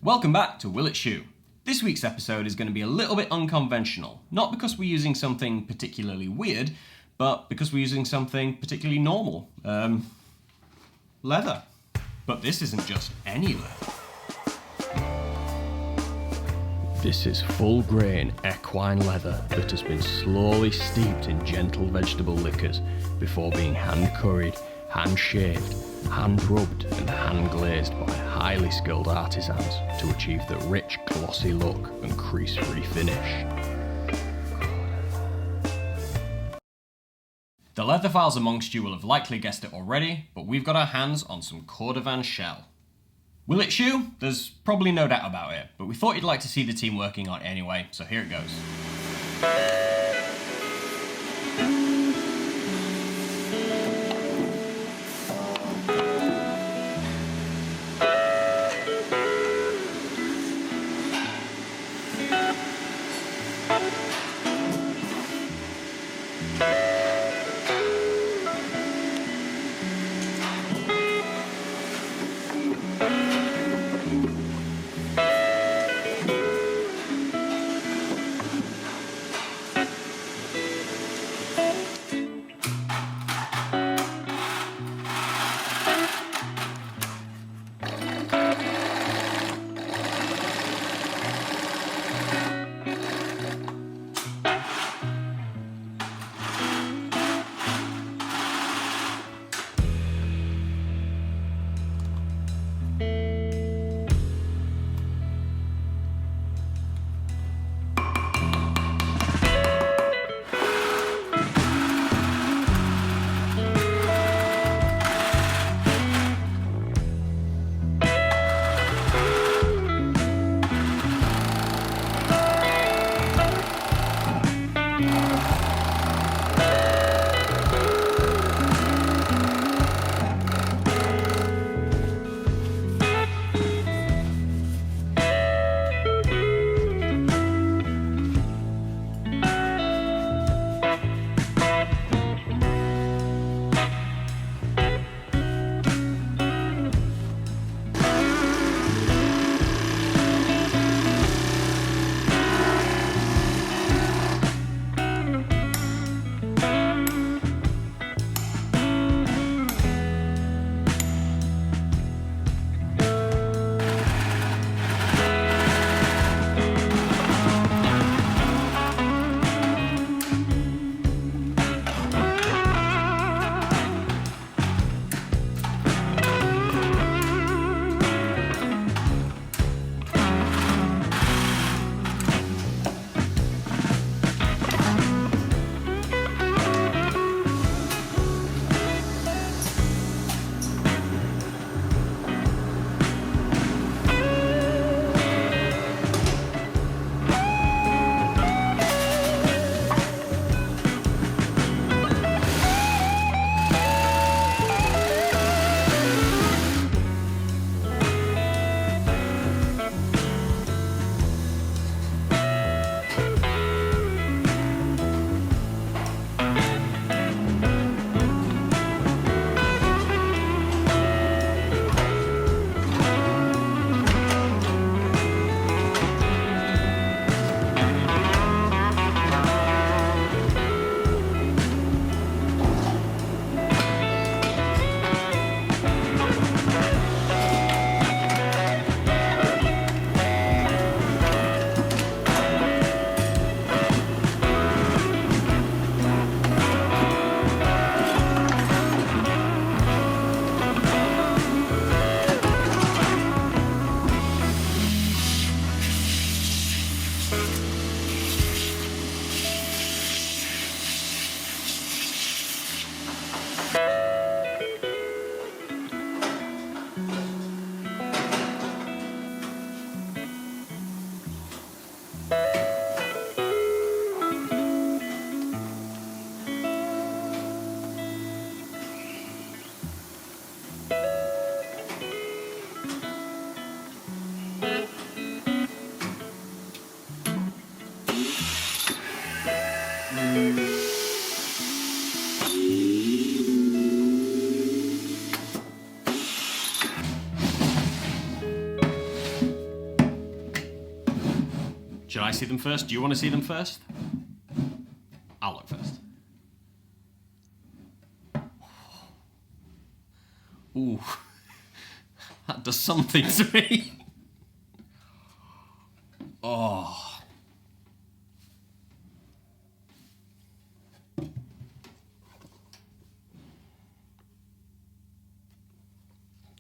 Welcome back to Will It Shoe. This week's episode is going to be a little bit unconventional, not because we're using something particularly weird, but because we're using something particularly normal. Leather. But this isn't just any leather. This is full-grain equine leather that has been slowly steeped in gentle vegetable liquors before being hand-curried, hand-shaved, hand-rubbed and hand-glazed by highly skilled artisans to achieve the rich, glossy look and crease-free finish. The leathophiles amongst you will have likely guessed it already, but we've got our hands on some Cordovan shell. Will it shoe? There's probably no doubt about it, but we thought you'd like to see the team working on it anyway, so here it goes. Should I see them first? Do you want to see them first? I'll look first. Ooh, that does something to me. Oh.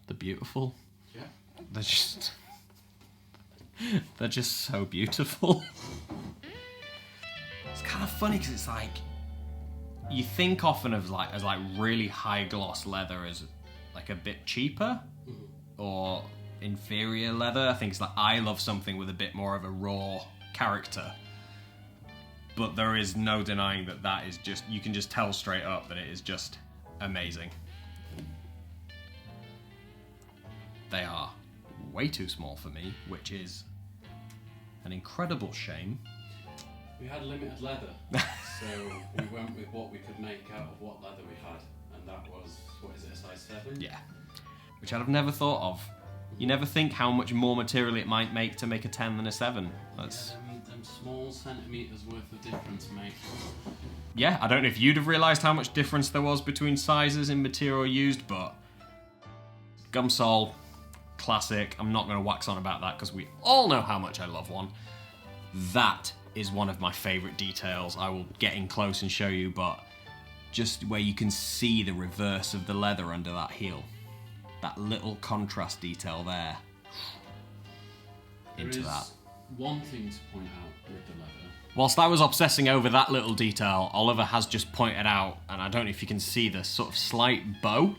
They're beautiful. Yeah. They're just so beautiful. It's kind of funny because it's like, you think often of as really high gloss leather as like a bit cheaper or inferior leather. I think it's like, I love something with a bit more of a raw character. But there is no denying that is just, you can just tell straight up that it is just amazing. They are way too small for me, which is an incredible shame. We had limited leather, so we went with what we could make out of what leather we had, and that was, what is it, a size 7? Yeah, which I'd have never thought of. You never think how much more material it might make to make a 10 than a 7. That's... Yeah, them small centimetres worth of difference, mate. Yeah, I don't know if you'd have realised how much difference there was between sizes in material used, but gum sole, classic. I'm not going to wax on about that because we all know how much I love one. That is one of my favourite details. I will get in close and show you, but just where you can see the reverse of the leather under that heel. That little contrast detail there. Into that. One thing to point out with the leather. Whilst I was obsessing over that little detail, Oliver has just pointed out, and I don't know if you can see the sort of slight bow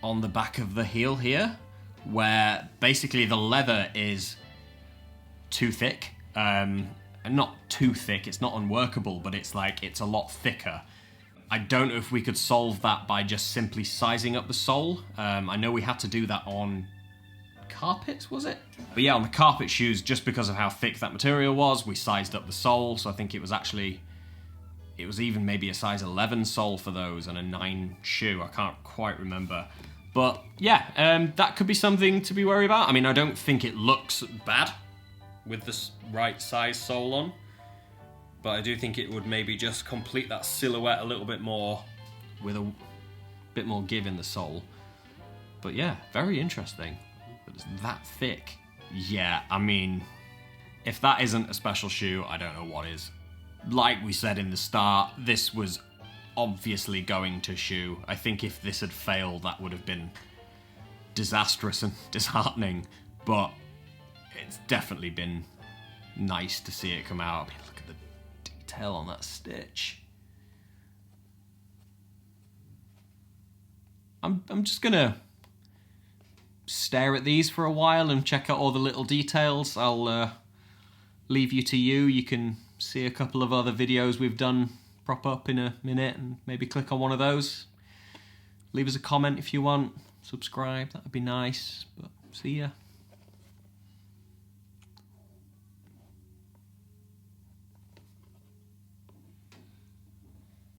on the back of the heel here, where basically the leather is too thick. And not too thick, it's not unworkable, but it's like, it's a lot thicker. I don't know if we could solve that by just simply sizing up the sole. I know we had to do that on carpets, was it? But yeah, on the carpet shoes, just because of how thick that material was, we sized up the sole, so I think it was even maybe a size 11 sole for those and a 9 shoe, I can't quite remember. But yeah, that could be something to be worried about. I mean, I don't think it looks bad with the right size sole on, but I do think it would maybe just complete that silhouette a little bit more with a bit more give in the sole. But yeah, very interesting. But it's that thick. Yeah, I mean, if that isn't a special shoe, I don't know what is. Like we said in the start, this was obviously going to shoe. I think if this had failed, that would have been disastrous and disheartening, but it's definitely been nice to see it come out. I mean, look at the detail on that stitch. I'm just gonna stare at these for a while and check out all the little details. I'll leave you to you. You can see a couple of other videos we've done prop up in a minute and maybe click on one of those. Leave us a comment if you want. Subscribe, that would be nice. But see ya.